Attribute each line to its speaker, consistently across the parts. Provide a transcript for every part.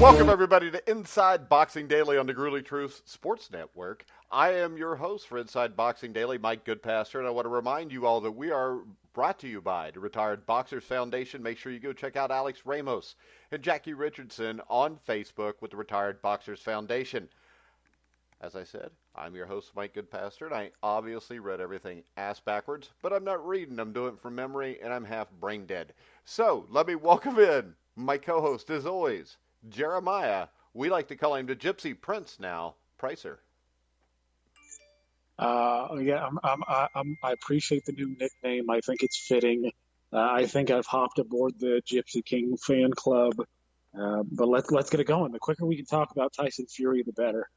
Speaker 1: Welcome, everybody, to Inside Boxing Daily on the Gruely Truth Sports Network. I am your host for Inside Boxing Daily, Mike Goodpaster, and I want to remind you all that we are brought to you by the Retired Boxers Foundation. Make sure you go check out Alex Ramos and Jackie Richardson on Facebook with the Retired Boxers Foundation. As I said, I'm your host, Mike Goodpaster, and I obviously read everything ass backwards, but I'm not reading. I'm doing it from memory, and I'm half brain dead. So, let me welcome in my co-host, as always, Jeremiah. We like to call him the Gypsy Prince now, Preisser.
Speaker 2: I appreciate the new nickname. I think it's fitting. I think I've hopped aboard the Gypsy King fan club. But let's get it going. The quicker we can talk about Tyson Fury, the better.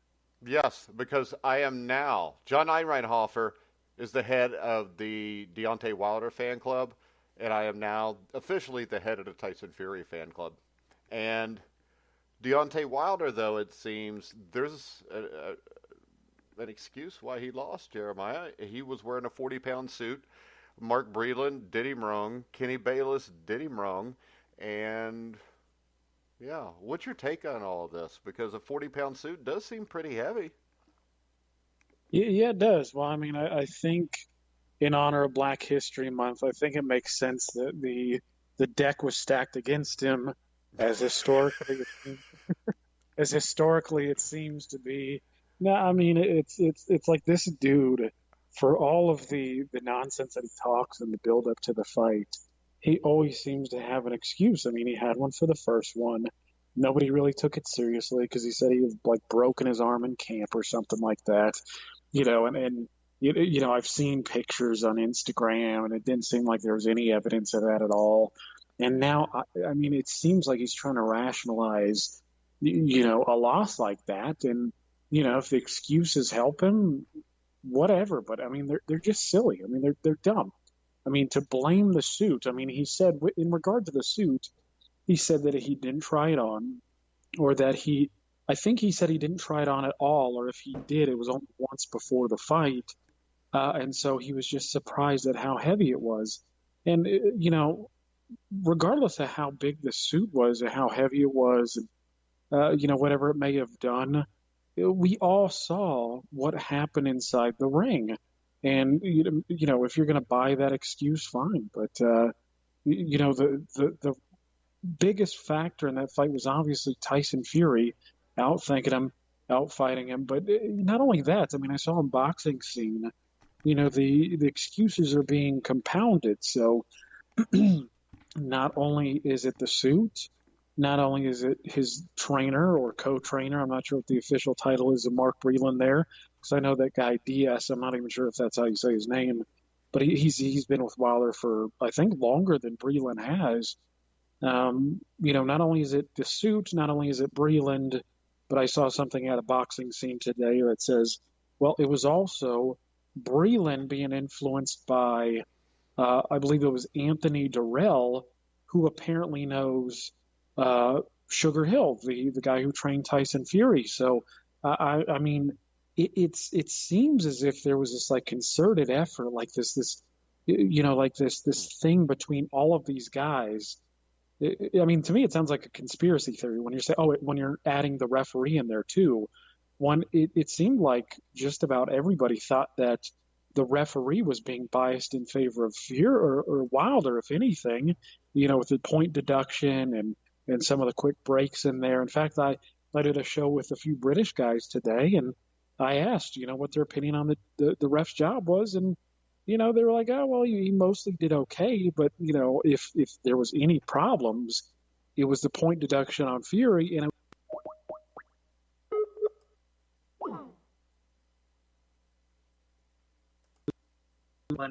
Speaker 1: Yes, because I am now, John Einreinhofer is the head of the Deontay Wilder fan club, and I am now officially the head of the Tyson Fury fan club. And Deontay Wilder, though, it seems there's an excuse why he lost, Jeremiah. He was wearing a 40-pound suit. Mark Breland did him wrong. Kenny Bayless did him wrong. And, yeah, what's your take on all of this? Because a 40-pound suit does seem pretty heavy.
Speaker 2: Yeah, it does. Well, I mean, I think in honor of Black History Month, I think it makes sense that the deck was stacked against him as historically it seems to be. No, I mean it's like this dude, for all of the nonsense that he talks and the build up to the fight, he always seems to have an excuse. I mean, he had one for the first one. Nobody really took it seriously because he said he was like broken his arm in camp or something like that. And I've seen pictures on Instagram and it didn't seem like there was any evidence of that at all. And now, I mean, it seems like he's trying to rationalize, a loss like that. And, if the excuses help him, whatever. But, I mean, they're just silly. I mean, they're dumb. I mean, to blame the suit. I mean, he said, in regard to the suit, he said that he didn't try it on, or that I think he said he didn't try it on at all, or if he did, it was only once before the fight. And so he was just surprised at how heavy it was. And, regardless of how big the suit was or how heavy it was, whatever it may have done, we all saw what happened inside the ring. And, if you're going to buy that excuse, fine. But, the biggest factor in that fight was obviously Tyson Fury outthinking him, outfighting him. But not only that, I mean, I saw in boxing scene, the excuses are being compounded. So not only is it the suit, not only is it his trainer or co-trainer, I'm not sure what the official title is of Mark Breland there, because I know that guy DS, I'm not even sure if that's how you say his name, but he's been with Wilder for, I think, longer than Breland has. Not only is it the suit, not only is it Breland, but I saw something at a boxing scene today that says, well, it was also Breland being influenced by, I believe it was Anthony Durrell, who apparently knows Sugar Hill, the guy who trained Tyson Fury. So, I mean, it seems as if there was this like concerted effort, like this thing between all of these guys. I mean, to me, it sounds like a conspiracy theory when you say, when you're adding the referee in there too. It seemed like just about everybody thought that the referee was being biased in favor of Fury or Wilder, if anything, with the point deduction and some of the quick breaks in there. In fact, I did a show with a few British guys today, and I asked, what their opinion on the ref's job was, and they were like, oh, well, he mostly did okay, but if there was any problems, it was the point deduction on Fury, and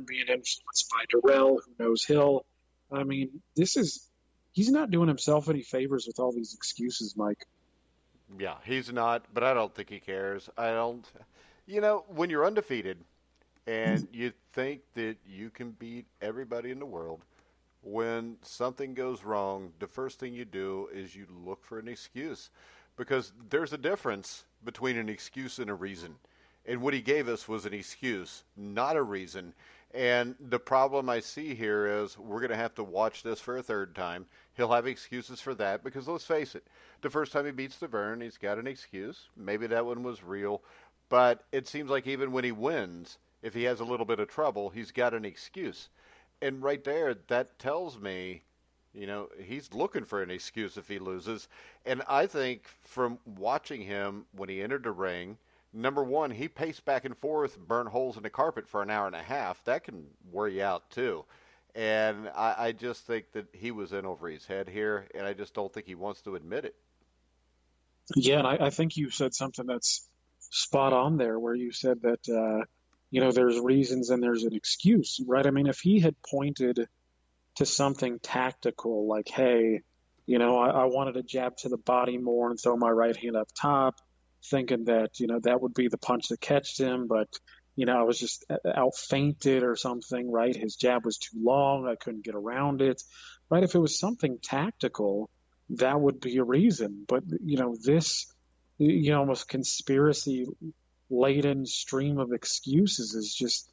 Speaker 2: being influenced by Durrell, who knows Hill. I mean, he's not doing himself any favors with all these excuses, Mike.
Speaker 1: Yeah, he's not, but I don't think he cares. When you're undefeated and you think that you can beat everybody in the world, when something goes wrong, the first thing you do is you look for an excuse, because there's a difference between an excuse and a reason. And what he gave us was an excuse, not a reason. And the problem I see here is we're going to have to watch this for a third time. He'll have excuses for that because let's face it, the first time he beats Deverne, he's got an excuse. Maybe that one was real, but it seems like even when he wins, if he has a little bit of trouble, he's got an excuse. And right there, that tells me, he's looking for an excuse if he loses. And I think from watching him when he entered the ring, number one, he paced back and forth, burnt holes in the carpet for an hour and a half. That can wear you out too. And I just think that he was in over his head here, and I just don't think he wants to admit it.
Speaker 2: Yeah, and I think you said something that's spot on there, where you said that there's reasons and there's an excuse, right? I mean, if he had pointed to something tactical, like, hey, I wanted to jab to the body more and throw my right hand up top, thinking that that would be the punch that catched him, but I was just out feinted or something, right? His jab was too long, I couldn't get around it, right? If it was something tactical, that would be a reason. But this almost conspiracy laden stream of excuses is just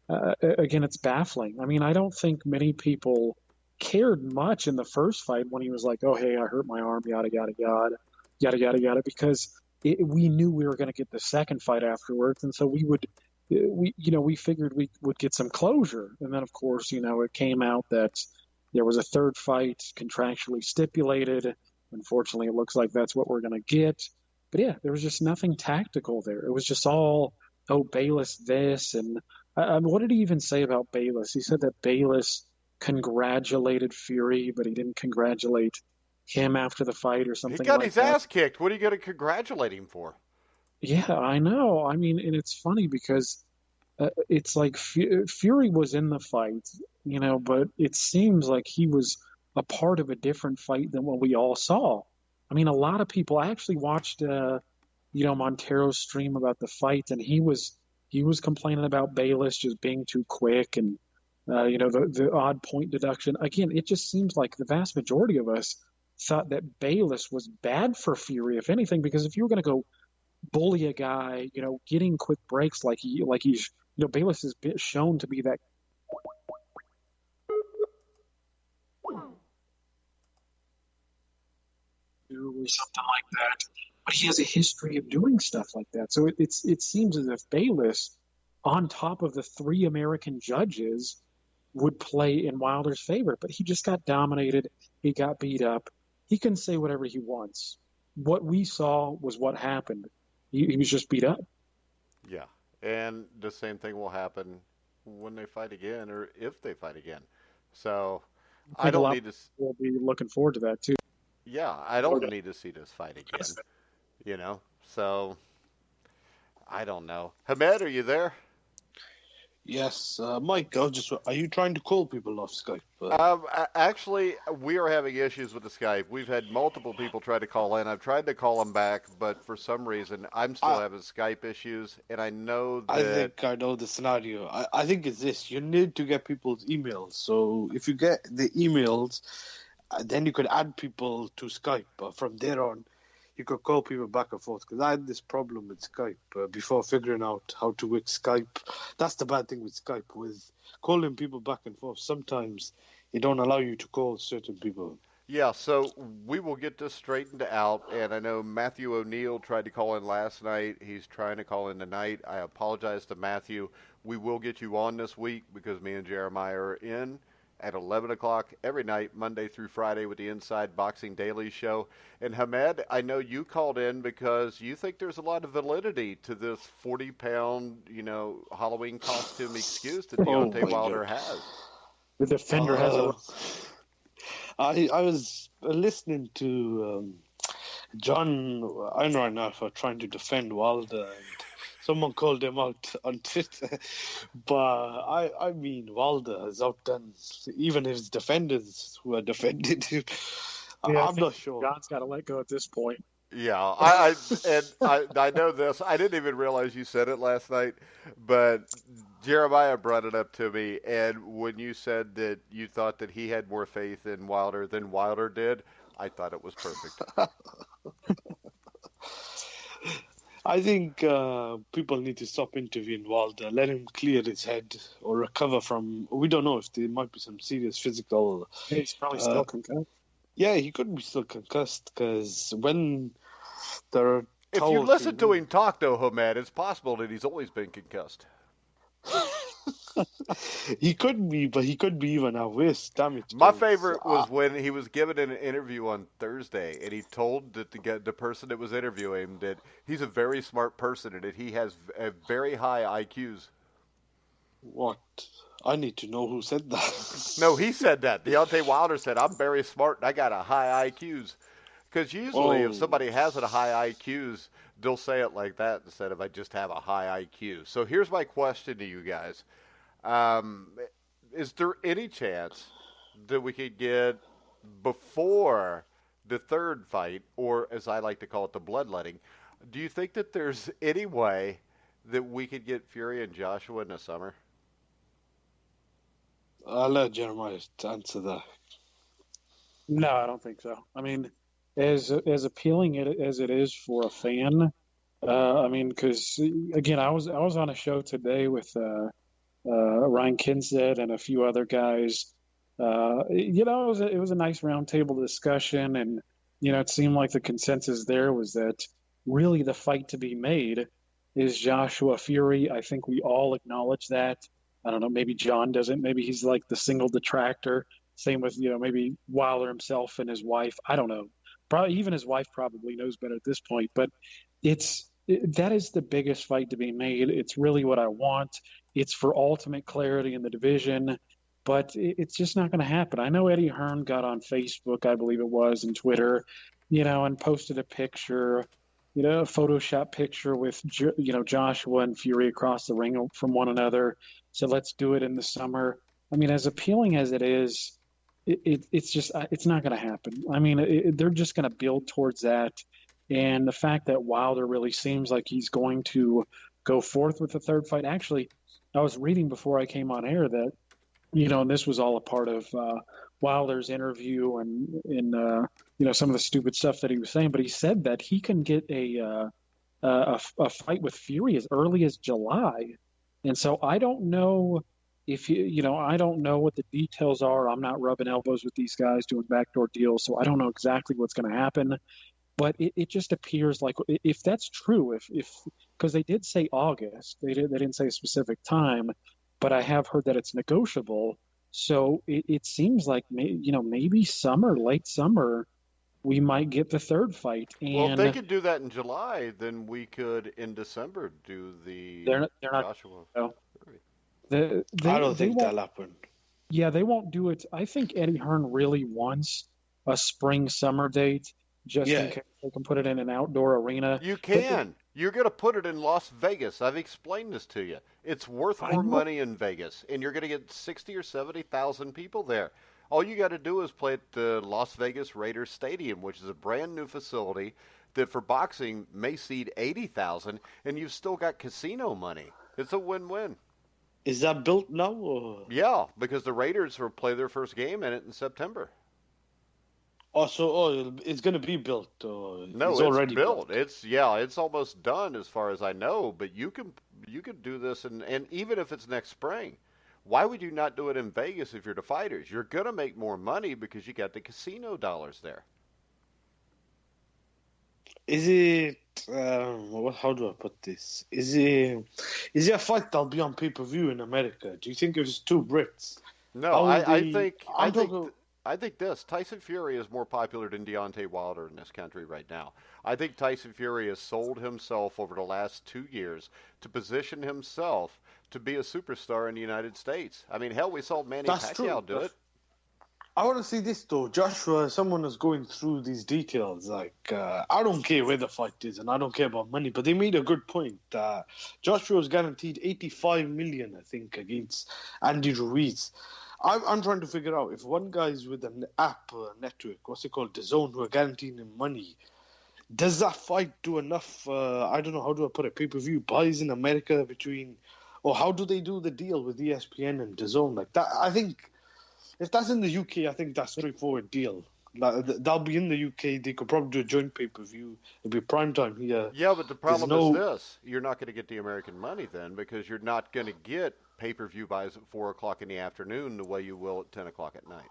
Speaker 2: again, it's baffling. I mean, I don't think many people cared much in the first fight when he was like, "Oh, hey, I hurt my arm," yada yada yada, yada yada yada, because we knew we were going to get the second fight afterwards, and so we figured we would get some closure. And then, of course, it came out that there was a third fight contractually stipulated. Unfortunately, it looks like that's what we're going to get. But yeah, there was just nothing tactical there. It was just all, oh, Bayless this. And what did he even say about Bayless? He said that Bayless congratulated Fury, but he didn't congratulate him after the fight or
Speaker 1: He
Speaker 2: something
Speaker 1: got
Speaker 2: like
Speaker 1: his
Speaker 2: that.
Speaker 1: ass kicked. What are you going to congratulate him for?
Speaker 2: Yeah, I know. I mean, and it's funny because it's like Fury was in the fight, but it seems like he was a part of a different fight than what we all saw. I mean, a lot of people. I actually watched, Montero's stream about the fight, and he was complaining about Bayless just being too quick and the odd point deduction. Again, it just seems like the vast majority of us thought that Bayless was bad for Fury, if anything, because if you were going to go bully a guy, getting quick breaks like he's, Bayless is shown to be that or something like that, but he has a history of doing stuff like that. So it seems as if Bayless, on top of the three American judges, would play in Wilder's favor, but he just got dominated. He got beat up. He can say whatever he wants. What we saw was what happened. He was just beat up.
Speaker 1: Yeah. And the same thing will happen when they fight again or if they fight again. So
Speaker 2: I
Speaker 1: I
Speaker 2: think a
Speaker 1: don't
Speaker 2: lot of
Speaker 1: need to,
Speaker 2: people will be looking forward to that too.
Speaker 1: yeah, I don't need to see this fight again, So I don't know. Hamed, are you there?
Speaker 3: Yes, Mike, are you trying to call people off Skype?
Speaker 1: Actually, we are having issues with the Skype. We've had multiple people try to call in. I've tried to call them back, but for some reason, I'm still
Speaker 3: I,
Speaker 1: having Skype issues, and I know
Speaker 3: I
Speaker 1: that.
Speaker 3: think I know the scenario. I think it's this. You need to get people's emails. So if you get the emails, then you could add people to Skype. But from there on, you could call people back and forth. Because I had this problem with Skype before figuring out how to work Skype. That's the bad thing with Skype, with calling people back and forth. Sometimes it don't allow you to call certain people.
Speaker 1: Yeah, so we will get this straightened out, and I know Matthew O'Neill tried to call in last night. He's trying to call in tonight. I apologize to Matthew. We will get you on this week because me and Jeremiah are in at 11 o'clock every night, Monday through Friday, with the Inside Boxing Daily Show. And Hamed, I know you called in because you think there's a lot of validity to this 40-pound, Halloween costume excuse that
Speaker 3: Oh
Speaker 1: Deontay
Speaker 3: my
Speaker 1: Wilder
Speaker 3: God.
Speaker 1: has.
Speaker 2: The defender has a.
Speaker 3: I was listening to John Einreinhofer trying to defend Wilder, and someone called him out on Twitter. But I mean, Wilder has outdone even his defenders who are defended him.
Speaker 2: Yeah, I
Speaker 3: I'm
Speaker 2: think
Speaker 3: not sure.
Speaker 2: John's got to let go at this point.
Speaker 1: Yeah, I know this. I didn't even realize you said it last night, but Jeremiah brought it up to me, and when you said that you thought that he had more faith in Wilder than Wilder did, I thought it was perfect.
Speaker 3: I think people need to stop interviewing Wilder. Let him clear his head or recover from. We don't know if there might be some serious physical.
Speaker 2: He's probably
Speaker 3: Uh,
Speaker 2: still concussed.
Speaker 3: yeah, he could be still concussed because when there are
Speaker 1: If you
Speaker 3: towels
Speaker 1: listen
Speaker 3: being
Speaker 1: to him talk, though, Hamed, it's possible that he's always been concussed.
Speaker 3: he could be, but he could be even at worse damage.
Speaker 1: My favorite was when he was given an interview on Thursday, and he told the person that was interviewing him that he's a very smart person and that he has very high IQs.
Speaker 3: What? I need to know who said that.
Speaker 1: No, he said that. Deontay Wilder said, "I'm very smart and I got a high IQs." Because usually, if somebody has a high IQs, they'll say it like that instead of "I just have a high IQ." So here's my question to you guys: is there any chance that we could get before the third fight, or as I like to call it, the bloodletting? Do you think that there's any way that we could get Fury and Joshua in the summer?
Speaker 3: I'll let Jeremiah answer that.
Speaker 2: No, I don't think so. I mean, as appealing as it is for a fan, I mean, because again, I was on a show today with Ryan Kinstead and a few other guys. It was a nice roundtable discussion, and it seemed like the consensus there was that really the fight to be made is Joshua Fury. I think we all acknowledge that. I don't know, maybe John doesn't. Maybe he's like the single detractor. Same with, maybe Wilder himself and his wife. I don't know. Probably even his wife probably knows better at this point. But that is the biggest fight to be made. It's really what I want. It's for ultimate clarity in the division. But it's just not going to happen. I know Eddie Hearn got on Facebook, I believe it was, and Twitter, and posted a picture, a Photoshop picture with, Joshua and Fury across the ring from one another. So let's do it in the summer. I mean, as appealing as it is, it's not going to happen. I mean, they're just going to build towards that. And the fact that Wilder really seems like he's going to go forth with the third fight. Actually, I was reading before I came on air that, and this was all a part of Wilder's interview and some of the stupid stuff that he was saying. But he said that he can get a fight with Fury as early as July. And so I don't know if I don't know what the details are. I'm not rubbing elbows with these guys doing backdoor deals, so I don't know exactly what's going to happen. But it just appears like if that's true, if because they did say August, they didn't say a specific time, but I have heard that it's negotiable. So it seems like maybe summer, late summer, we might get the third fight. And
Speaker 1: well, if they could do that in July, then we could in December do the
Speaker 2: they're not,
Speaker 1: Joshua.
Speaker 2: No.
Speaker 3: I don't think that'll happen.
Speaker 2: Yeah, they won't do it. I think Eddie Hearn really wants a spring-summer date just in case they can put it in an outdoor arena.
Speaker 1: You can. You're going to put it in Las Vegas. I've explained this to you. It's worth more money in Vegas, and you're going to get 60 or 70,000 people there. All you got to do is play at the Las Vegas Raiders Stadium, which is a brand new facility that for boxing may seat 80,000, and you've still got casino money. It's a win-win.
Speaker 3: Is that built now? Or?
Speaker 1: Yeah, because the Raiders will play their first game in it in September.
Speaker 3: It's going to be built.
Speaker 1: No, it's
Speaker 3: already
Speaker 1: built. It's almost done as far as I know. But you can do this, and even if it's next spring, why would you not do it in Vegas if you're the fighters? You're going to make more money because you got the casino dollars there.
Speaker 3: Is it? How do I put this? Is it a fight that'll be on pay-per-view in America? Do you think if it's two Brits?
Speaker 1: No, I think this Tyson Fury is more popular than Deontay Wilder in this country right now. I think Tyson Fury has sold himself over the last 2 years to position himself to be a superstar in the United States. I mean, hell, we saw Manny Pacquiao do it.
Speaker 3: I want to see this though, Joshua. Someone is going through these details. Like, I don't care where the fight is, and I don't care about money. But they made a good point. Joshua was guaranteed $85 million, I think, against Andy Ruiz. I'm trying to figure out if one guy's with an app network, what's it called, DAZN, who are guaranteeing him money. Does that fight do enough? I don't know, how do I put it? Pay-per-view buys in America or how do they do the deal with ESPN and DAZN like that? I think if that's in the UK, I think that's a straightforward deal. Like, that'll be in the UK. They could probably do a joint pay-per-view. It'll be prime time here.
Speaker 1: Yeah, but the
Speaker 3: There's
Speaker 1: problem is this: you're not going to get the American money then because you're not going to get pay-per-view buys at 4 o'clock in the afternoon the way you will at 10 o'clock at night.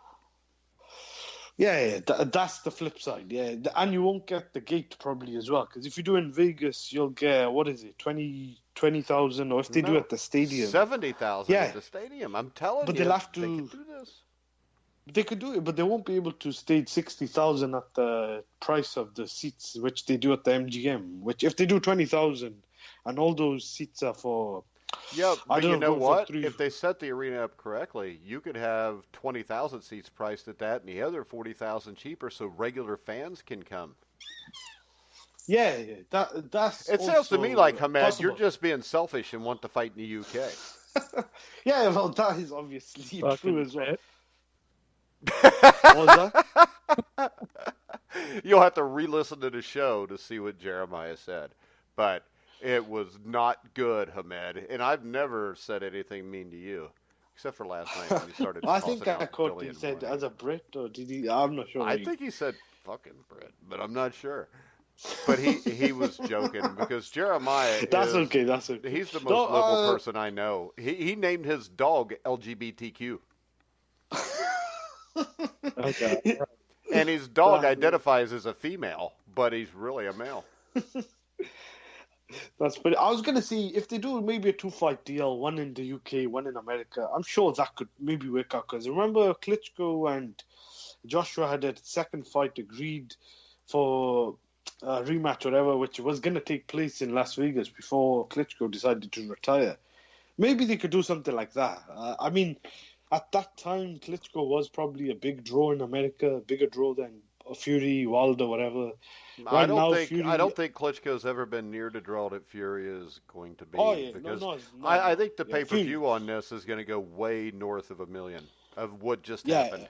Speaker 3: Yeah, that's the flip side. Yeah, and you won't get the gate probably as well, because if you do in Vegas, you'll get, what is it, 20,000, or if they do at the stadium,
Speaker 1: 70,000 at the stadium. I'm telling
Speaker 3: but
Speaker 1: you,
Speaker 3: they'll have to.
Speaker 1: they can do this.
Speaker 3: They could do it, but they won't be able to stage 60,000 at the price of the seats, which they do at the MGM. Which, if they do 20,000, and all those seats are for.
Speaker 1: Yeah, but you know what?
Speaker 3: 3.
Speaker 1: If they set the arena up correctly, you could have 20,000 seats priced at that, and the other 40,000 cheaper, so regular fans can come.
Speaker 3: Yeah, that's.
Speaker 1: It sounds to me like, Hamed,
Speaker 3: possible.
Speaker 1: you're just being selfish and want to fight in the UK.
Speaker 3: Yeah, well, that is obviously true as well.
Speaker 1: What was that? You'll have to re-listen to the show to see what Jeremiah said, but it was not good, Hamed. And I've never said anything mean to you, except for last night when you started.
Speaker 3: I think I caught
Speaker 1: Billy
Speaker 3: he said
Speaker 1: Moore.
Speaker 3: as a Brit, or did he? I'm not sure.
Speaker 1: I think he said fucking Brit, but I'm not sure. But he was joking because Jeremiah.
Speaker 3: That's okay. That's okay.
Speaker 1: He's the most liberal person I know. He named his dog LGBTQ.
Speaker 2: Okay.
Speaker 1: And his dog identifies as a female, but he's really a male.
Speaker 3: That's pretty. I was gonna see if they do maybe a 2-fight deal, one in the UK, one in America. I'm sure that could maybe work out, because remember Klitschko and Joshua had a second fight agreed for a rematch or whatever, which was gonna take place in Las Vegas before Klitschko decided to retire. Maybe they could do something like that. I mean, at that time, Klitschko was probably a big draw in America, a bigger draw than Fury, Wilder, whatever.
Speaker 1: I don't think Klitschko's ever been near the draw that Fury is going to be.
Speaker 3: Oh, yeah.
Speaker 1: Because
Speaker 3: No,
Speaker 1: I think the pay-per-view
Speaker 3: Fury.
Speaker 1: on this is going to go way north of $1 million of what just happened.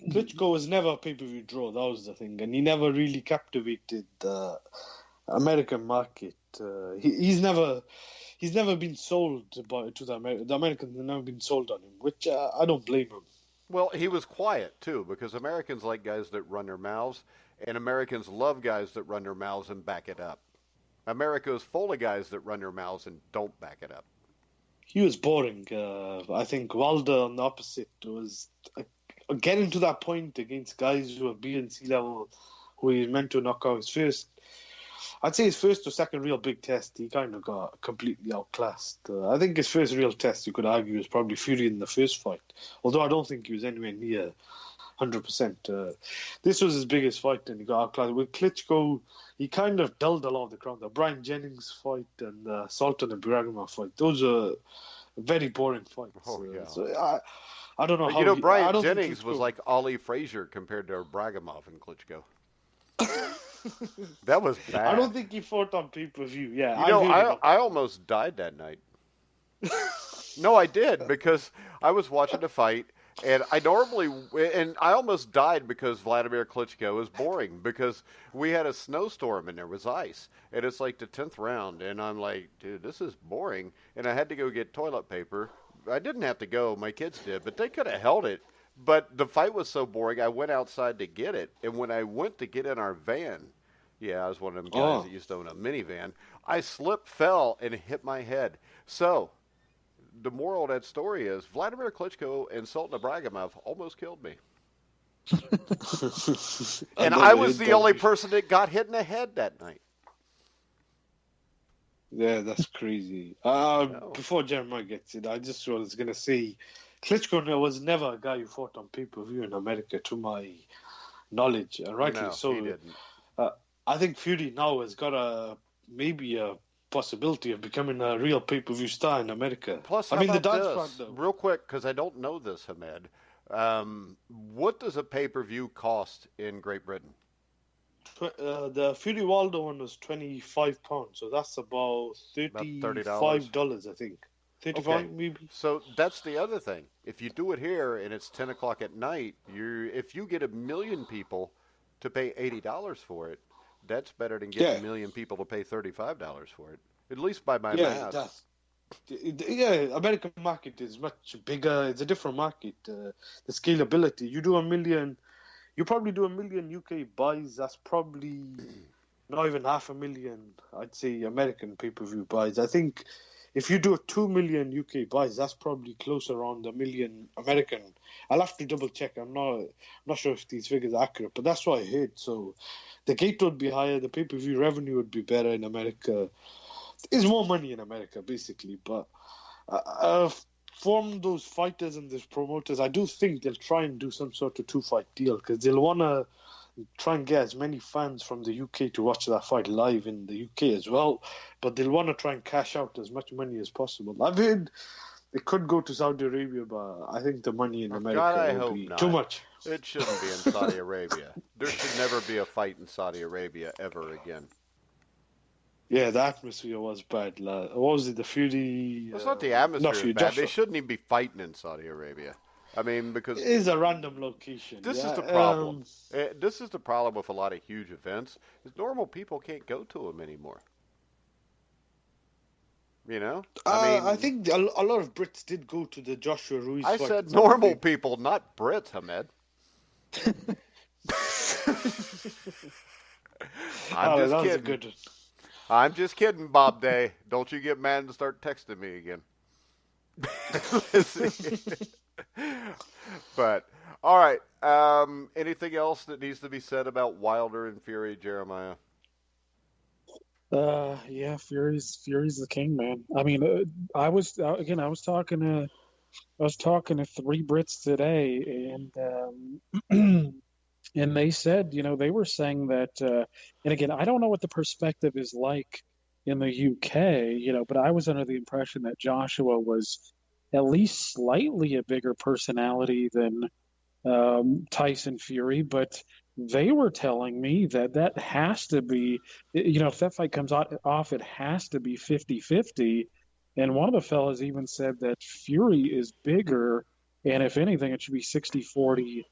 Speaker 3: Klitschko was never a pay-per-view draw. That was the thing, and he never really captivated the American market. He's never been sold to the Americans. Have never been sold on him, which I don't blame him.
Speaker 1: Well, he was quiet too, because Americans like guys that run their mouths, and Americans love guys that run their mouths and back it up. America is full of guys that run their mouths and don't back it up.
Speaker 3: He was boring. I think Wilder, on the opposite, was getting to that point against guys who are BNC level, who he's meant to knock out. I'd say his first or second real big test, he kind of got completely outclassed. I think his first real test, you could argue, was probably Fury in the first fight. Although I don't think he was anywhere near 100%. This was his biggest fight, and he got outclassed. With Klitschko, he kind of dulled a lot of the ground. The Brian Jennings fight and the Sultan and Bragama fight, those are very boring fights.
Speaker 1: Oh, yeah.
Speaker 3: So I don't know
Speaker 1: But
Speaker 3: how.
Speaker 1: Brian Jennings was like Ali Frazier compared to Bragimov and Klitschko. That was bad.
Speaker 3: I don't think he fought on pay-per-view. Yeah,
Speaker 1: I almost died that night. No, I did, because I was watching the fight, and I almost died because Vladimir Klitschko was boring, because we had a snowstorm and there was ice, and it's like the 10th round, and I'm like, dude, this is boring, and I had to go get toilet paper. I didn't have to go, my kids did, but they could have held it. But the fight was so boring, I went outside to get it. And when I went to get in our van, I was one of them guys that used to own a minivan, I slipped, fell, and hit my head. So, the moral of that story is Vladimir Klitschko and Sultan Ibragimov almost killed me. And I was the only person that got hit in the head that night.
Speaker 3: Yeah, that's crazy. Before Jeremiah gets it, I just was going to say, Klitschko was never a guy who fought on pay-per-view in America, to my knowledge. Rightly so.
Speaker 1: He didn't.
Speaker 3: I think Fury now has got maybe a possibility of becoming a real pay-per-view star in America.
Speaker 1: Plus,
Speaker 3: the dance front,
Speaker 1: real quick, because I don't know this, Hamed. What does a pay-per-view cost in Great Britain?
Speaker 3: The Fury Wilder one was £25, so that's about $35, I think. 35 maybe. So
Speaker 1: that's the other thing. If you do it here and it's 10 o'clock at night, if you get 1 million people to pay $80 for it, that's better than getting 1 million people to pay $35 for it. At least by my math.
Speaker 3: American market is much bigger. It's a different market. The scalability. You do 1 million, You probably do 1 million UK buys. That's probably not even 500,000, I'd say, American pay-per-view buys. I think if you do a 2 million UK buys, that's probably closer around 1 million American. I'll have to double check. I'm not sure if these figures are accurate, but that's what I heard. So the gate would be higher, the pay-per-view revenue would be better in America. There's more money in America, basically. But from those fighters and those promoters, I do think they'll try and do some sort of 2-fight deal because they'll want to try and get as many fans from the UK to watch that fight live in the UK as well. But they'll want to try and cash out as much money as possible. I've heard it could go to Saudi Arabia, but I think the money in America
Speaker 1: God, I
Speaker 3: will
Speaker 1: hope
Speaker 3: be
Speaker 1: not.
Speaker 3: too much.
Speaker 1: It shouldn't be in Saudi Arabia. There should never be a fight in Saudi Arabia ever again.
Speaker 3: Yeah, the atmosphere was bad. What was it? The Fury?
Speaker 1: It's not the atmosphere
Speaker 3: Fury,
Speaker 1: is bad.
Speaker 3: Joshua.
Speaker 1: They shouldn't even be fighting in Saudi Arabia. I mean, because
Speaker 3: It is a random location.
Speaker 1: this
Speaker 3: yeah.
Speaker 1: is the problem. This is the problem with a lot of huge events. Is normal people can't go to them anymore. You know?
Speaker 3: I think a lot of Brits did go to the Joshua Ruiz
Speaker 1: I
Speaker 3: fight.
Speaker 1: said normal people, not Brits, Hamed. I'm just
Speaker 3: that was a
Speaker 1: kidding.
Speaker 3: good one.
Speaker 1: I'm just kidding, Bob Day. Don't you get mad and start texting me again. But, all right. Anything else that needs to be said about Wilder and Fury, Jeremiah?
Speaker 2: Yeah, Fury's the king, man. I mean, I was talking to three Brits today, and and they said, they were saying that, and again, I don't know what the perspective is like in the UK, but I was under the impression that Joshua was at least slightly a bigger personality than Tyson Fury, but they were telling me that has to be, if that fight comes off, it has to be 50-50. And one of the fellas even said that Fury is bigger, and if anything, it should be 60-40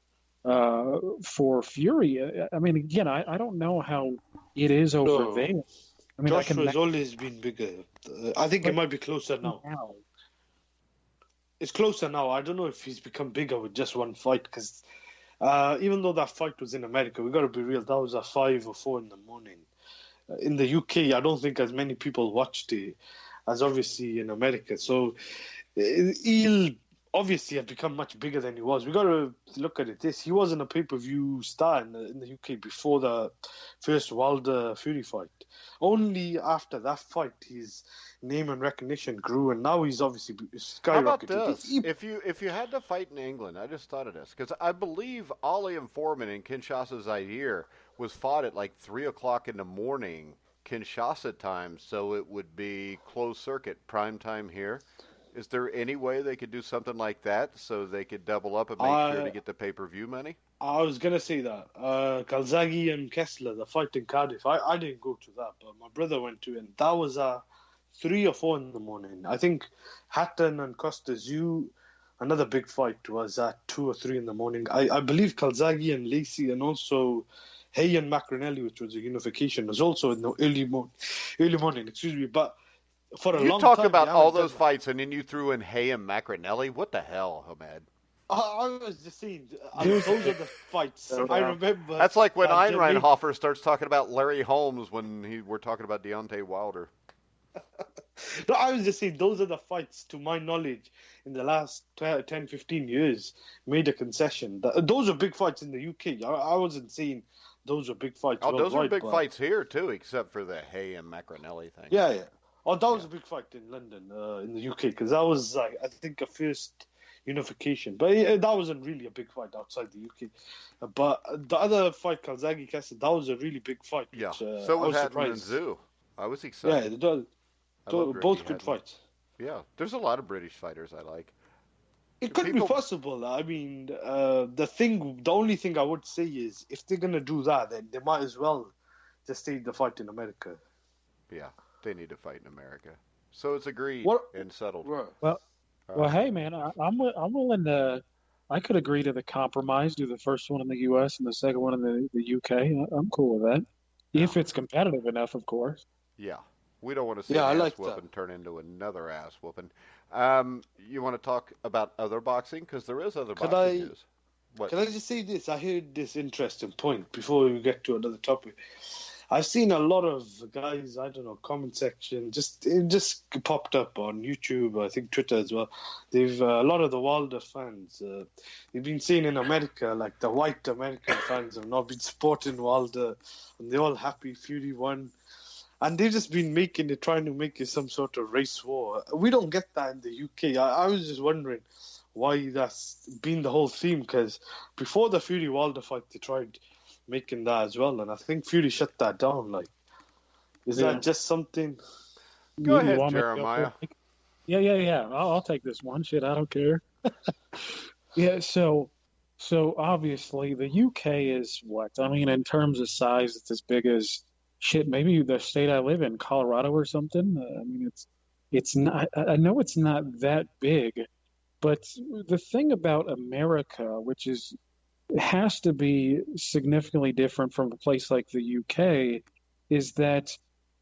Speaker 2: for Fury. I mean, again, I don't know how it is over there. I mean,
Speaker 3: Joshua's always been bigger. I think it might be closer now. It's closer now. I don't know if he's become bigger with just one fight because even though that fight was in America, we got to be real. That was at 5 or 4 in the morning. In the UK, I don't think as many people watched it as obviously in America. So he'll obviously have become much bigger than he was. We got to look at it. He wasn't a pay-per-view star in the UK before the first Wilder Fury fight. Only after that fight, his name and recognition grew, and now he's obviously skyrocketed.
Speaker 1: How about this? If you had to fight in England, I just thought of this because I believe Ali and Foreman in Kinshasa Zaire was fought at like 3:00 in the morning Kinshasa time, so it would be closed circuit prime time here. Is there any way they could do something like that so they could double up and make sure to get the pay-per-view money?
Speaker 3: I was going to say that. Calzaghe and Kessler, the fight in Cardiff, I didn't go to that, but my brother went to it, and that was 3 or 4 in the morning. I think Hatton and Costa Zoo, another big fight, was at 2 or 3 in the morning. I believe Calzaghe and Lacey and also Hay and Macronelli, which was a unification, was also in the early morning, excuse me, but for a long time...
Speaker 1: You talk about all those fights, and then you threw in Hay and Macronelli? What the hell, Hamed?
Speaker 3: I was just saying, those are the fights. I remember.
Speaker 1: That's like when Einreinhofer starts talking about Larry Holmes when we're talking about Deontay Wilder.
Speaker 3: No, I was just saying, those are the fights, to my knowledge, in the last 10, 15 years, made a concession. Those are big fights in the UK. I wasn't saying those are big fights.
Speaker 1: Oh, those are big fights here, too, except for the Hay and Macronelli thing.
Speaker 3: Yeah. Oh, that was a big fight in London, in the UK, because that was, I think, a first unification. But that wasn't really a big fight outside the UK. But the other fight, Calzaghe Kessler, that was a really big fight.
Speaker 1: Yeah,
Speaker 3: which,
Speaker 1: so was Hatton and Zoo. I was excited.
Speaker 3: Yeah, both good fights.
Speaker 1: Yeah, there's a lot of British fighters I like.
Speaker 3: It could be possible. I mean, the only thing I would say is if they're going to do that, then they might as well just stay the fight in America.
Speaker 1: Yeah, they need to fight in America. So it's agreed and settled.
Speaker 2: Well, hey, man, I'm willing to. I could agree to the compromise. Do the first one in the U.S. and the second one in the U.K. I'm cool with that, if it's competitive enough, of course.
Speaker 1: Yeah, we don't want to see an ass whooping turn into another ass whooping. You want to talk about other boxing because there is other boxing news. What?
Speaker 3: Can I just say this? I heard this interesting point before we get to another topic. I've seen a lot of guys, I don't know, comment section, it just popped up on YouTube, I think Twitter as well. They've a lot of the Wilder fans, they've been saying in America, like the white American fans have not been supporting Wilder, and they're all happy Fury won. And they've just been trying to make it some sort of race war. We don't get that in the UK. I was just wondering why that's been the whole theme, because before the Fury Wilder fight, they tried making that as well, and I think Fury shut that down. Like, is that just something?
Speaker 1: Go ahead,
Speaker 2: want me to
Speaker 1: Jeremiah.
Speaker 2: go? Yeah. I'll take this one. Shit, I don't care. Yeah. So obviously the UK is what? I mean, in terms of size, it's as big as shit. Maybe the state I live in, Colorado or something. I mean, it's not. I know it's not that big, but the thing about America, which is has to be significantly different from a place like the UK, is that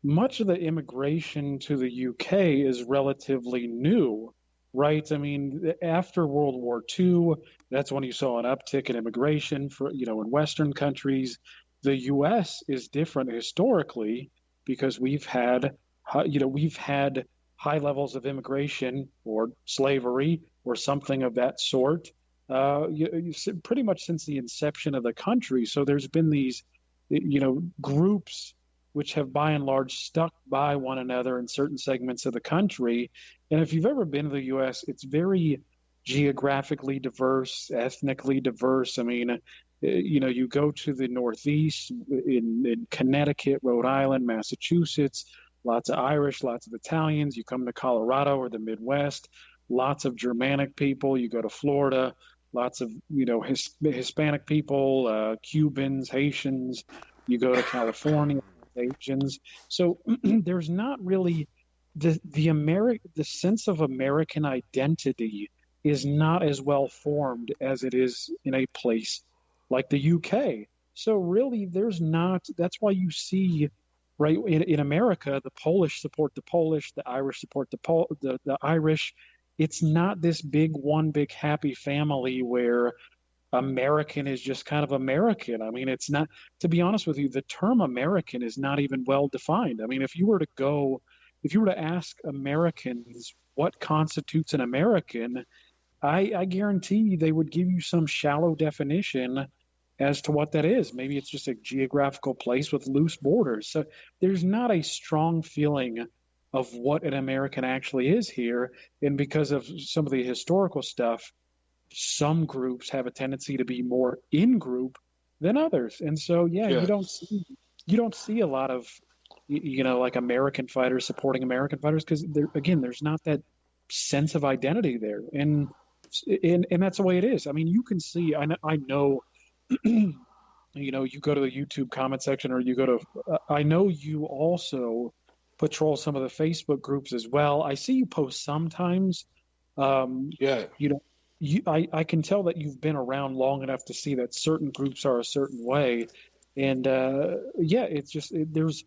Speaker 2: much of the immigration to the UK is relatively new, right? I mean, after World War II, that's when you saw an uptick in immigration for, in Western countries. The US is different historically because we've had high levels of immigration or slavery or something of that sort pretty much since the inception of the country. So there's been these, groups which have by and large stuck by one another in certain segments of the country. And if you've ever been to the U.S., it's very geographically diverse, ethnically diverse. I mean, you go to the Northeast in Connecticut, Rhode Island, Massachusetts, lots of Irish, lots of Italians. You come to Colorado or the Midwest, lots of Germanic people. You go to Florida, lots of Hispanic people, Cubans, Haitians. You go to California, Asians. So there's not really the sense of American identity is not as well formed as it is in a place like the UK. So really, there's not. That's why you see, right, in America, the Polish support the Polish, the Irish support the Irish. It's not this one big happy family where American is just kind of American. I mean, it's not, to be honest with you, the term American is not even well defined. I mean, if you were to ask Americans what constitutes an American, I guarantee they would give you some shallow definition as to what that is. Maybe it's just a geographical place with loose borders. So there's not a strong feeling of what an American actually is here. And because of some of the historical stuff, some groups have a tendency to be more in group than others. And so, you don't see a lot of, like American fighters supporting American fighters because there's not that sense of identity there. And that's the way it is. I mean, you can see, I know, you go to the YouTube comment section or you go to, I know you also patrol some of the Facebook groups as well. I see you post sometimes. I can tell that you've been around long enough to see that certain groups are a certain way, and it's just there's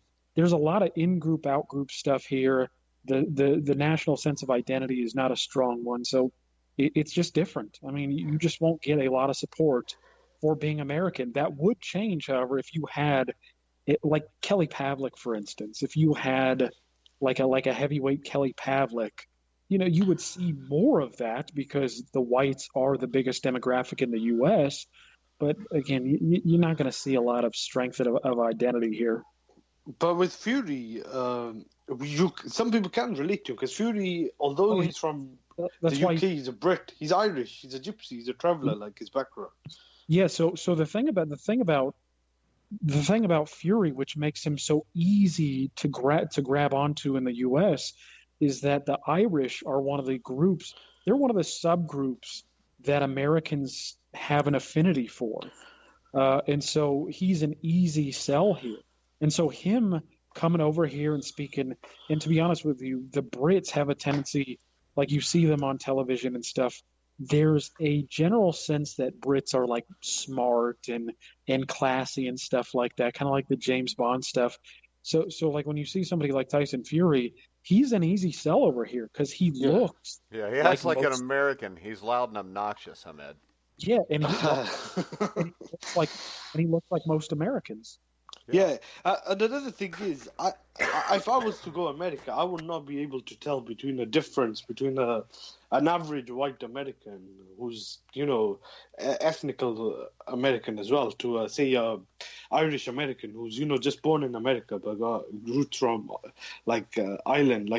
Speaker 2: a lot of in-group, out-group stuff here. The national sense of identity is not a strong one, so it's just different. I mean, you just won't get a lot of support for being American. That would change, however, if you had like Kelly Pavlik, for instance. If you had like a heavyweight Kelly Pavlik, you would see more of that because the whites are the biggest demographic in the U.S. But again, you're not going to see a lot of strength of identity here.
Speaker 3: But with Fury, some people can relate to him because Fury, although he's from the UK, he's a Brit, he's Irish, he's a gypsy, he's a traveler, like his background. Yeah.
Speaker 2: So the thing about Fury, which makes him so easy to grab onto in the U.S., is that the Irish are one of the groups. They're one of the subgroups that Americans have an affinity for, and so he's an easy sell here. And so him coming over here and speaking, and to be honest with you, the Brits have a tendency, like you see them on television and stuff. There's a general sense that Brits are like smart and classy and stuff like that, kind of like the James Bond stuff. So like when you see somebody like Tyson Fury, he's an easy sell over here because he looks.
Speaker 1: Yeah, he acts like an American. He's loud and obnoxious, Ahmed.
Speaker 2: Yeah, and he looks like most Americans.
Speaker 1: Yeah.
Speaker 3: Yeah, and another thing is, if I was to go America, I would not be able to tell between a difference between an average white American who's ethnical American as well to say a Irish American who's just born in America but got roots from Ireland.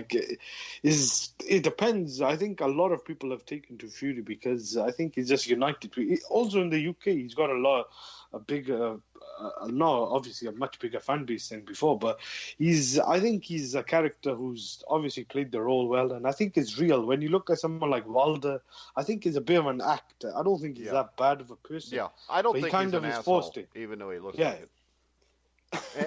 Speaker 3: Is it depends. I think a lot of people have taken to Fury because I think he's just united. Also in the UK, he's got a big. No, obviously a much bigger fan base than before, but I think he's a character who's obviously played the role well, and I think it's real. When you look at someone like Wilder, I think he's a bit of an actor. I don't think he's that bad of a person.
Speaker 1: Yeah, I don't
Speaker 3: but
Speaker 1: think
Speaker 3: he kind
Speaker 1: he's
Speaker 3: of
Speaker 1: an
Speaker 3: is
Speaker 1: asshole,
Speaker 3: forced it.
Speaker 1: even though he looks
Speaker 3: Yeah.
Speaker 1: like it.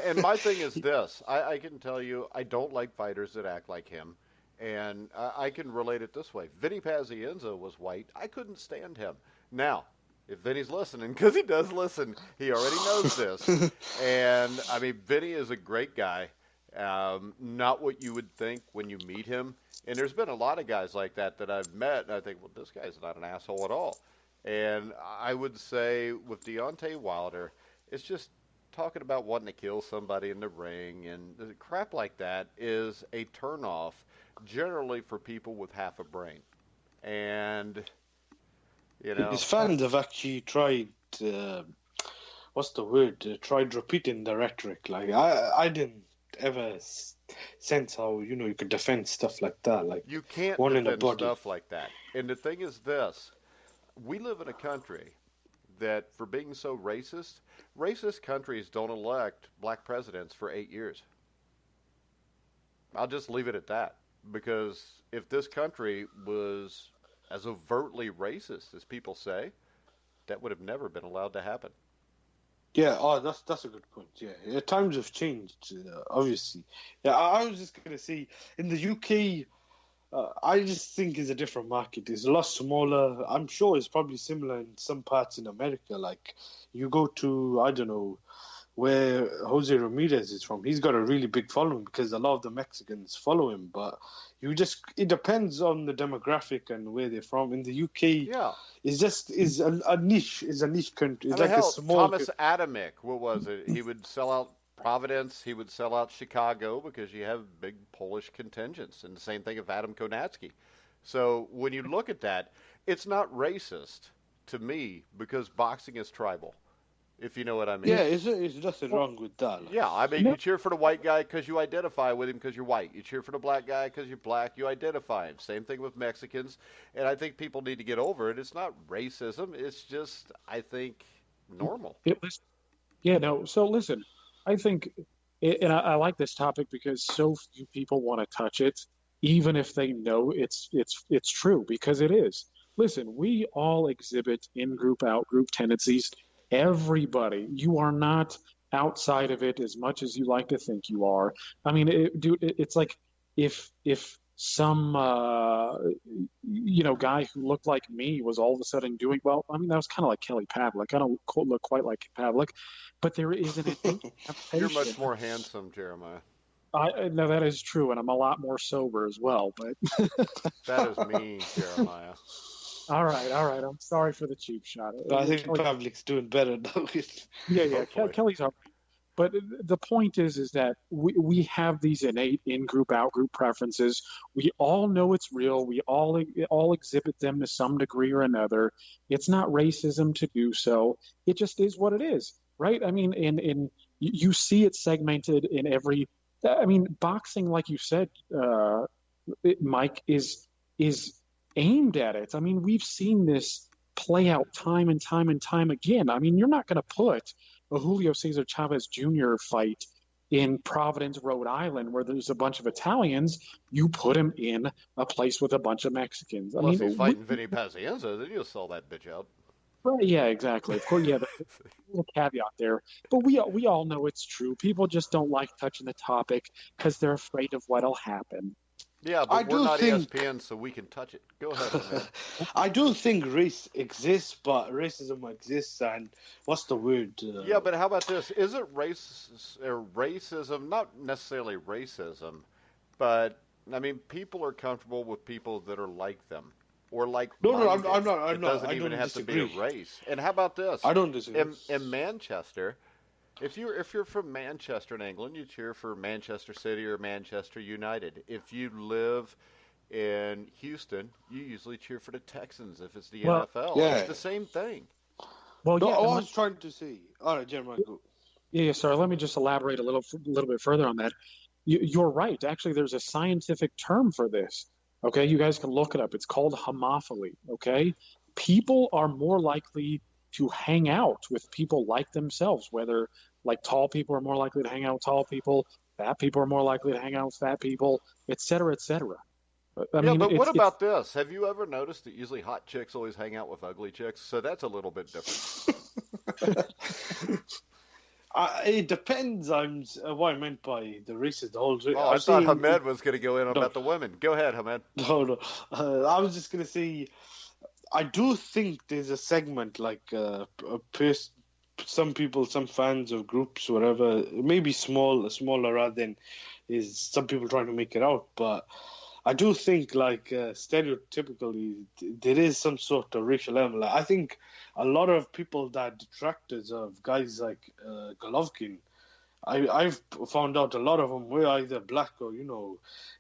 Speaker 1: And my thing is this: I can tell you, I don't like fighters that act like him, and I can relate it this way. Vinny Pazienza was white. I couldn't stand him. Now, if Vinny's listening, because he does listen, he already knows this. And I mean, Vinny is a great guy. Not what you would think when you meet him. And there's been a lot of guys like that I've met, and I think, well, this guy's not an asshole at all. And I would say with Deontay Wilder, it's just talking about wanting to kill somebody in the ring and crap like that is a turnoff generally for people with half a brain. And
Speaker 3: his fans have actually tried. What's the word? Tried repeating the rhetoric. Like I didn't ever sense how you could defend stuff like that. Like
Speaker 1: you can't
Speaker 3: one
Speaker 1: defend
Speaker 3: in a body.
Speaker 1: stuff like that. And the thing is this: we live in a country that, for being so racist countries don't elect black presidents for 8 years. I'll just leave it at that. Because if this country was as overtly racist as people say, that would have never been allowed to happen.
Speaker 3: Yeah, that's a good point. Yeah, times have changed, obviously. Yeah, I was just gonna say in the UK, I just think it's a different market. It's a lot smaller. I'm sure it's probably similar in some parts in America. Like you go to, I don't know, where Jose Ramirez is from. He's got a really big following because a lot of the Mexicans follow him. But it depends on the demographic and where they're from. In the UK, is a niche country. It's
Speaker 1: hell,
Speaker 3: a small.
Speaker 1: Thomas Adamick, what was it? He would sell out Providence. He would sell out Chicago because you have big Polish contingents, and the same thing of Adam Konatsky. So when you look at that, it's not racist to me because boxing is tribal. If you know what I mean.
Speaker 3: Yeah, there's nothing wrong with that.
Speaker 1: Yeah, I mean, you cheer for the white guy because you identify with him because you're white. You cheer for the black guy because you're black. You identify him. Same thing with Mexicans. And I think people need to get over it. It's not racism. It's just, I think, normal.
Speaker 2: So listen, I think, and I like this topic because so few people want to touch it, even if they know it's true, because it is. Listen, we all exhibit in-group, out-group tendencies. Everybody, you are not outside of it as much as you like to think you are. I mean, it's like if some guy who looked like me was all of a sudden doing well. I mean, that was kind of like Kelly Pavlik. I don't look quite like Pavlik, but there is an
Speaker 1: You're much more handsome, Jeremiah.
Speaker 2: No, that is true, and I'm a lot more sober as well. But
Speaker 1: that is mean, Jeremiah.
Speaker 2: All right. I'm sorry for the cheap shot.
Speaker 3: I think Pavlik's doing better now.
Speaker 2: Yeah. Kelly's all right. But the point is that we have these innate in-group, out-group preferences. We all know it's real. We all exhibit them to some degree or another. It's not racism to do so. It just is what it is, right? I mean, you see it segmented in every. I mean, boxing, like you said, Mike, is aimed at it. I mean, we've seen this play out time and time and time again. I mean, you're not going to put a Julio Cesar Chavez Jr. fight in Providence, Rhode Island, where there's a bunch of Italians. You put him in a place with a bunch of Mexicans.
Speaker 1: Unless he's fighting Vinny Pazienza, then you'll sell that bitch out.
Speaker 2: Right, yeah, exactly. Of course, yeah, there's a little caveat there. But we all know it's true. People just don't like touching the topic because they're afraid of what'll happen.
Speaker 1: Yeah, but we're not ESPN, so we can touch it. Go ahead, man.
Speaker 3: I do think race exists, but racism exists, and what's the word?
Speaker 1: Yeah, but how about this? Is it racism? Not necessarily racism, but, I mean, people are comfortable with people that are like them. or
Speaker 3: No,
Speaker 1: like-minded.
Speaker 3: I'm
Speaker 1: It
Speaker 3: not.
Speaker 1: doesn't
Speaker 3: I
Speaker 1: even
Speaker 3: don't
Speaker 1: have to be a
Speaker 3: disagree.
Speaker 1: race. And how about this?
Speaker 3: I don't disagree.
Speaker 1: In Manchester, if you're from Manchester in England, you cheer for Manchester City or Manchester United. If you live in Houston, you usually cheer for the Texans if it's the
Speaker 2: Well,
Speaker 1: NFL. It's
Speaker 3: Yeah.
Speaker 1: the same thing.
Speaker 2: well,
Speaker 3: No,
Speaker 2: yeah.
Speaker 3: I was trying to say. All right, Jeremiah, go.
Speaker 2: Yeah, sorry. Let me just elaborate a little bit further on that. You're right. Actually, there's a scientific term for this. Okay, you guys can look it up. It's called homophily. Okay, people are more likely to hang out with people like themselves, whether like tall people are more likely to hang out with tall people, fat people are more likely to hang out with fat people, et cetera, et cetera. I
Speaker 1: Yeah,
Speaker 2: mean,
Speaker 1: but what
Speaker 2: it's
Speaker 1: about this? Have you ever noticed that usually hot chicks always hang out with ugly chicks? So that's a little bit different.
Speaker 3: It depends. What I meant by the racist. The whole.
Speaker 1: Oh, I
Speaker 3: I'm
Speaker 1: thought
Speaker 3: saying
Speaker 1: Hamed was going to go in
Speaker 3: no,
Speaker 1: about the women. Go ahead, Hamed.
Speaker 3: no. I was just gonna say. I do think there's a segment like some people, some fans of groups, whatever, maybe smaller rather than is some people trying to make it out. But I do think, like stereotypically, there is some sort of racial element. Like, I think a lot of people that are detractors of guys like Golovkin, I've found out a lot of them were either black or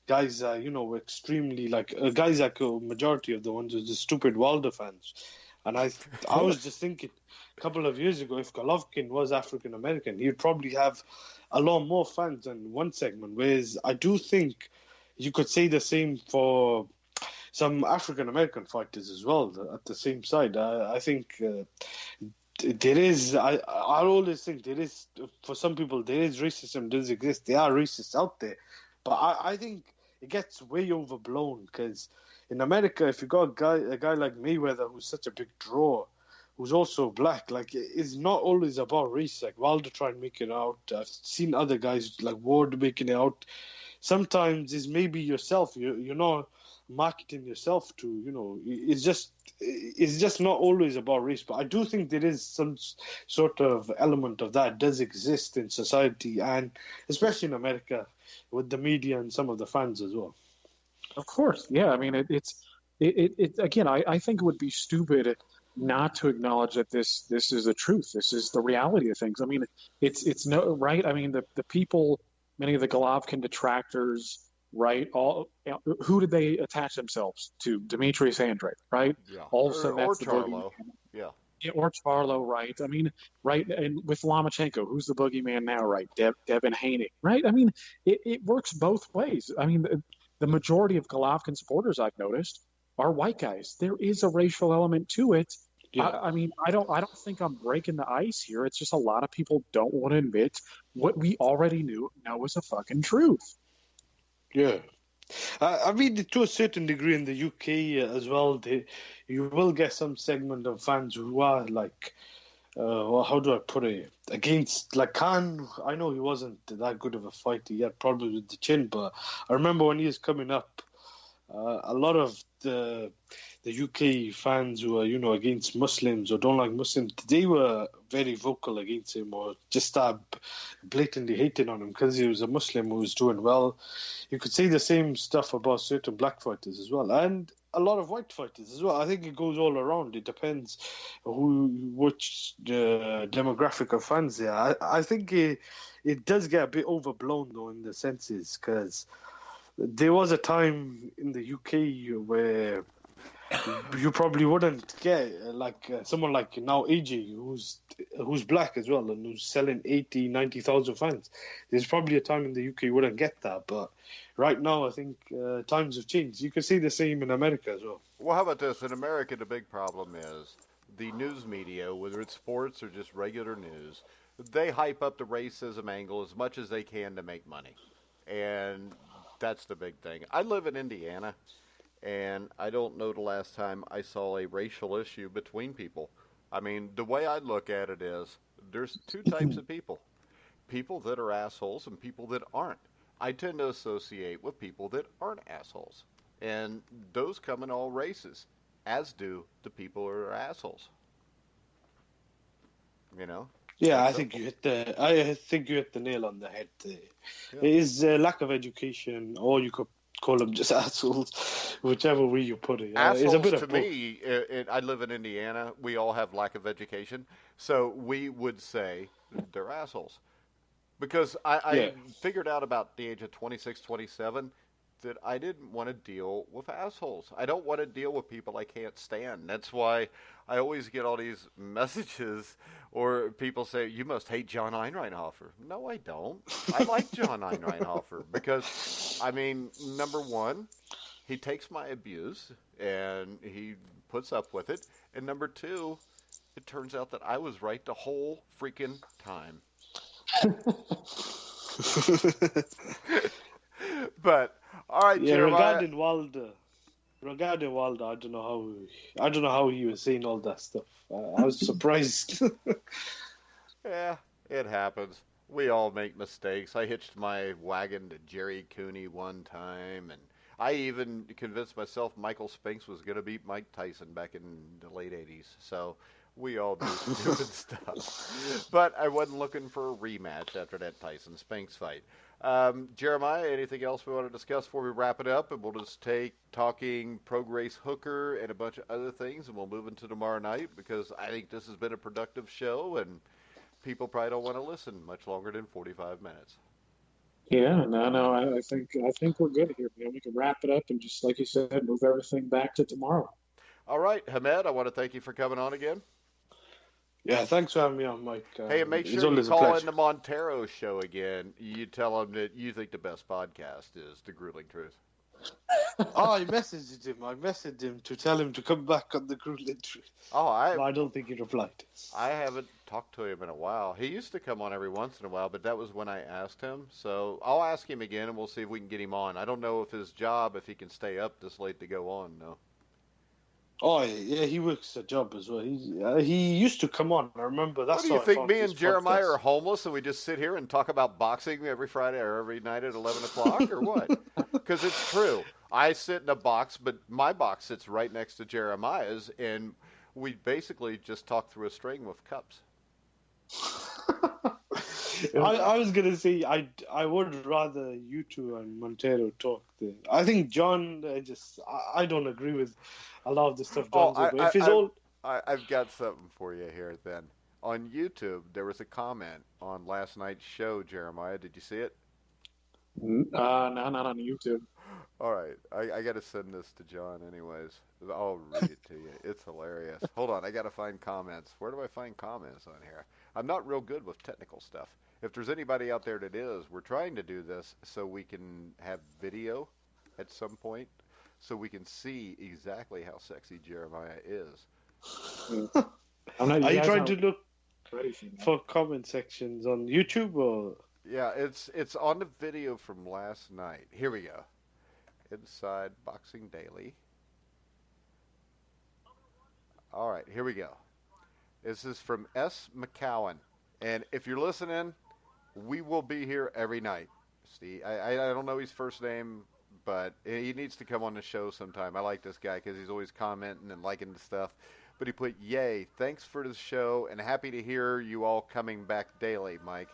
Speaker 3: guys were extremely like guys like a majority of the ones were just stupid Wilder fans, and I was just thinking a couple of years ago if Golovkin was African American he'd probably have a lot more fans than one segment. Whereas I do think you could say the same for some African American fighters as well at the same side. I think. There is. I always think there is. For some people, there is racism does exist. There are racists out there, but I think it gets way overblown because in America, if you got a guy like Mayweather who's such a big draw, who's also black, like it's not always about race. Like Wilder trying to make it out. I've seen other guys like Ward making it out. Sometimes it's maybe yourself. You're not marketing yourself to. It's just not always about race, but I do think there is some sort of element of that does exist in society, and especially in America with the media and some of the fans as well.
Speaker 2: of course, yeah. I mean, it again. I think it would be stupid not to acknowledge that this is the truth. This is the reality of things. I mean, it's no right. I mean, the people, many of the Golovkin detractors, right? All who did they attach themselves to? Demetrius Andrade, right?
Speaker 1: Yeah,
Speaker 2: All of a sudden,
Speaker 1: or
Speaker 2: that's the boogeyman.
Speaker 1: Charlo. Yeah,
Speaker 2: Yeah, or Charlo, right? I mean, right, and with Lomachenko, who's the boogeyman now, right? Devin Haney, right? I mean, it works both ways. I mean, the majority of Golovkin supporters I've noticed are white guys. There is a racial element to it.
Speaker 3: Yeah,
Speaker 2: I mean, I don't think I'm breaking the ice here. It's just a lot of people don't want to admit what we already know is a fucking truth.
Speaker 3: yeah. I mean, to a certain degree in the UK as well, you will get some segment of fans who are like, well, how do I put it? Against like Khan, I know he wasn't that good of a fighter. He had problems with the chin, but I remember when he was coming up, a lot of the UK fans who are against Muslims or don't like Muslims, they were very vocal against him or just blatantly hating on him because he was a Muslim who was doing well. You could say the same stuff about certain black fighters as well, and a lot of white fighters as well. I think it goes all around. It depends which demographic of fans there are. I think it does get a bit overblown though in the senses because there was a time in the UK where you probably wouldn't get someone like now AJ who's black as well and who's selling 90,000 fans. There's probably a time in the UK you wouldn't get that, but right now I think times have changed. You can see the same in America as well.
Speaker 1: Well, how about this? In America, the big problem is the news media, whether it's sports or just regular news, they hype up the racism angle as much as they can to make money. And that's the big thing. I live in Indiana, and I don't know the last time I saw a racial issue between people. I mean, the way I look at it is there's two types of people. People that are assholes and people that aren't. I tend to associate with people that aren't assholes. And those come in all races, as do the people who are assholes. You know?
Speaker 3: Yeah,
Speaker 1: That's
Speaker 3: I think
Speaker 1: simple.
Speaker 3: I think you hit the nail on the head there.
Speaker 1: Yeah.
Speaker 3: It is lack of education, or you could call them just assholes, whichever way you put it. It's a
Speaker 1: Assholes
Speaker 3: bit
Speaker 1: to
Speaker 3: of both.
Speaker 1: me, I live in Indiana. We all have lack of education. So we would say they're assholes. Because I
Speaker 3: Yeah.
Speaker 1: figured out about the age of 26, 27 that I didn't want to deal with assholes. I don't want to deal with people I can't stand. That's why I always get all these messages or people say, you must hate John Einreinhofer. No, I don't. I like John Einreinhofer because, I mean, number one, he takes my abuse and he puts up with it. And number two, it turns out that I was right the whole freaking time. But all right,
Speaker 3: Yeah,
Speaker 1: Jeremiah.
Speaker 3: regarding Wilder, I don't know how he was saying all that stuff. I was surprised.
Speaker 1: Yeah, it happens. We all make mistakes. I hitched my wagon to Jerry Cooney one time, and I even convinced myself Michael Spinks was going to beat Mike Tyson back in the late '80s. So we all do stupid stuff. But I wasn't looking for a rematch after that Tyson Spinks fight. Jeremiah, anything else we want to discuss before we wrap it up? And we'll just take talking Prograis hooker and a bunch of other things, and we'll move into tomorrow night because I think this has been a productive show, and people probably don't want to listen much longer than 45 minutes.
Speaker 2: Yeah, no, I think we're good here, man. We can wrap it up and just like you said, move everything back to tomorrow.
Speaker 1: All right, Hamed, I want to thank you for coming on again.
Speaker 3: Yeah, thanks for having me on, Mike.
Speaker 1: Hey, and make
Speaker 3: It's
Speaker 1: sure you
Speaker 3: always a
Speaker 1: call in
Speaker 3: pleasure.
Speaker 1: the Montero show again. You tell him that you think the best podcast is The Grueling Truth.
Speaker 3: Oh, I messaged him to tell him to come back on the Grueling Truth.
Speaker 1: Oh,
Speaker 3: But I don't think he replied.
Speaker 1: I haven't talked to him in a while. He used to come on every once in a while, but that was when I asked him. So I'll ask him again, and we'll see if we can get him on. I don't know if his job, if he can stay up this late to go on, no.
Speaker 3: Oh, yeah, he works a job as well. He used to come on. I remember that's
Speaker 1: What do you
Speaker 3: how I
Speaker 1: think?
Speaker 3: found
Speaker 1: Me
Speaker 3: his
Speaker 1: and Jeremiah
Speaker 3: podcast.
Speaker 1: are homeless, and we just sit here and talk about boxing every Friday or every night at 11 o'clock, or what? Because it's true. I sit in a box, but my box sits right next to Jeremiah's, and we basically just talk through a string with cups.
Speaker 3: I was gonna say I would rather you two and Montero talk. I think John I don't agree with a lot of the stuff
Speaker 1: Oh,
Speaker 3: John said. But if it's all
Speaker 1: I've got something for you here then. On YouTube, there was a comment on last night's show, Jeremiah. Did you see it?
Speaker 2: No, not on YouTube.
Speaker 1: All right. I got to send this to John anyways. I'll read it to you. It's hilarious. Hold on. I got to find comments. Where do I find comments on here? I'm not real good with technical stuff. If there's anybody out there that is, we're trying to do this so we can have video at some point so we can see exactly how sexy Jeremiah is.
Speaker 2: I'm not.
Speaker 3: are you
Speaker 2: guys
Speaker 3: trying
Speaker 2: aren't
Speaker 3: to look
Speaker 2: ready for that.
Speaker 3: for comment sections on YouTube or?
Speaker 1: Yeah, it's on the video from last night. Here we go. Inside Boxing Daily. All right, here we go. This is from S. McCowan. And if you're listening, we will be here every night. Steve, I don't know his first name, but he needs to come on the show sometime. I like this guy because he's always commenting and liking the stuff. But he put, yay, thanks for the show, and happy to hear you all coming back daily, Mike.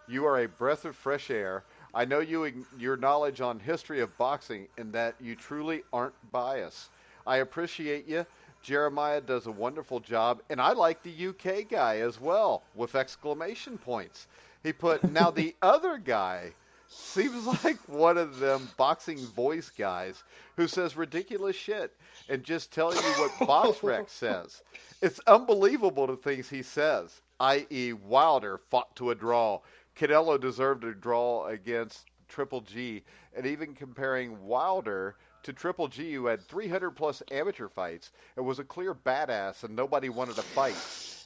Speaker 1: You are a breath of fresh air. I know your knowledge on history of boxing and that you truly aren't biased. I appreciate you. Jeremiah does a wonderful job, and I like the UK guy as well, with exclamation points. He put, now the other guy seems like one of them boxing voice guys who says ridiculous shit and just tell you what BoxRec says. It's unbelievable the things he says, i.e. Wilder fought to a draw. Canelo deserved a draw against Triple G, and even comparing Wilder to Triple G, who had 300-plus amateur fights and was a clear badass and nobody wanted to fight.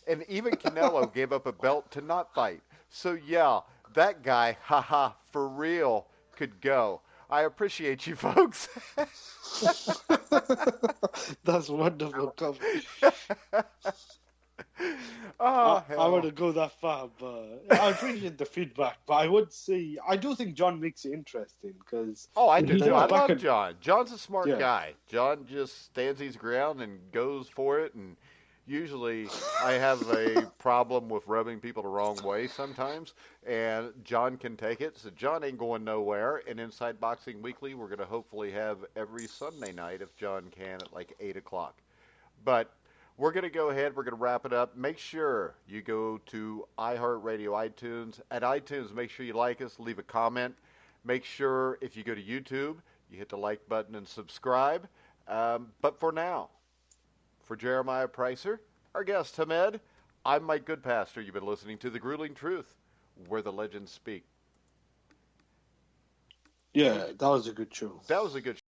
Speaker 1: And even Canelo gave up a belt to not fight. So, yeah, that guy, haha, for real, could go. I appreciate you folks.
Speaker 3: That's wonderful coverage.
Speaker 1: Oh,
Speaker 3: I want to go that far, but I appreciate the feedback. But I would say I do think John makes it interesting because
Speaker 1: Oh, I do
Speaker 2: He
Speaker 1: too.
Speaker 2: does.
Speaker 1: I
Speaker 3: Back
Speaker 1: love
Speaker 3: in-
Speaker 1: John. John's a smart
Speaker 3: Yeah.
Speaker 1: guy. John just stands his ground and goes for it, and Usually, I have a problem with rubbing people the wrong way sometimes, and John can take it. So John ain't going nowhere. And Inside Boxing Weekly, we're going to hopefully have every Sunday night if John can at like 8 o'clock. But we're going to go ahead. We're going to wrap it up. Make sure you go to iHeartRadio iTunes. At iTunes, make sure you like us, leave a comment. Make sure if you go to YouTube, you hit the like button and subscribe. But for now, for Jeremiah Preisser, our guest Hamed, I'm Mike Goodpaster. You've been listening to The Grueling Truth, where the legends speak.
Speaker 3: Yeah, that was a good show.
Speaker 1: That was a good